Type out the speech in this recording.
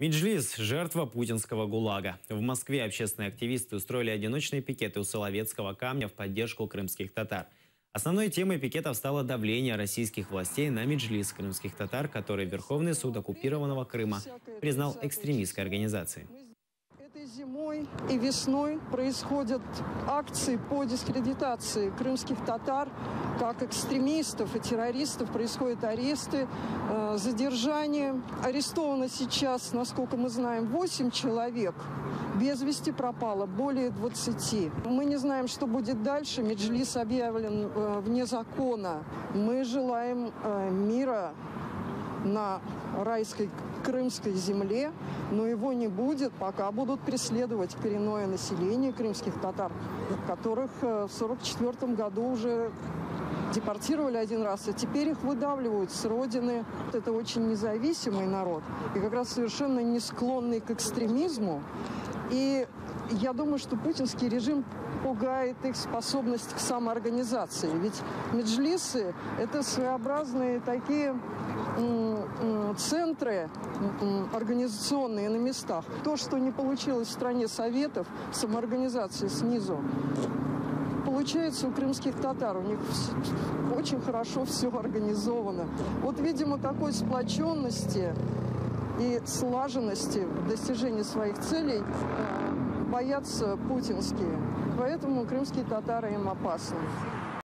Меджлис – жертва путинского ГУЛАГа. В Москве общественные активисты устроили одиночные пикеты у Соловецкого камня в поддержку крымских татар. Основной темой пикетов стало давление российских властей на Меджлис крымских татар, который Верховный суд оккупированного Крыма признал экстремистской организацией. Этой зимой и весной происходят акции по дискредитации крымских татар как экстремистов и террористов. Происходят аресты, задержания. Арестовано сейчас, насколько мы знаем, 8 человек. Без вести пропало более 20. Мы не знаем, что будет дальше. Меджлис объявлен вне закона. Мы желаем мира на райской крымской земле, но его не будет, пока будут преследовать коренное население крымских татар, которых в 1944 году уже депортировали один раз, а теперь их выдавливают с родины. Это очень независимый народ и как раз совершенно не склонный к экстремизму. И я думаю, что путинский режим пугает их способность к самоорганизации. Ведь меджлисы – это своеобразные такие центры организационные на местах. То, что не получилось в стране Советов, самоорганизации снизу, получается у крымских татар. У них очень хорошо все организовано. Вот, видимо, такой сплоченности и слаженности в достижении своих целей боятся путинские. Поэтому крымские татары им опасны.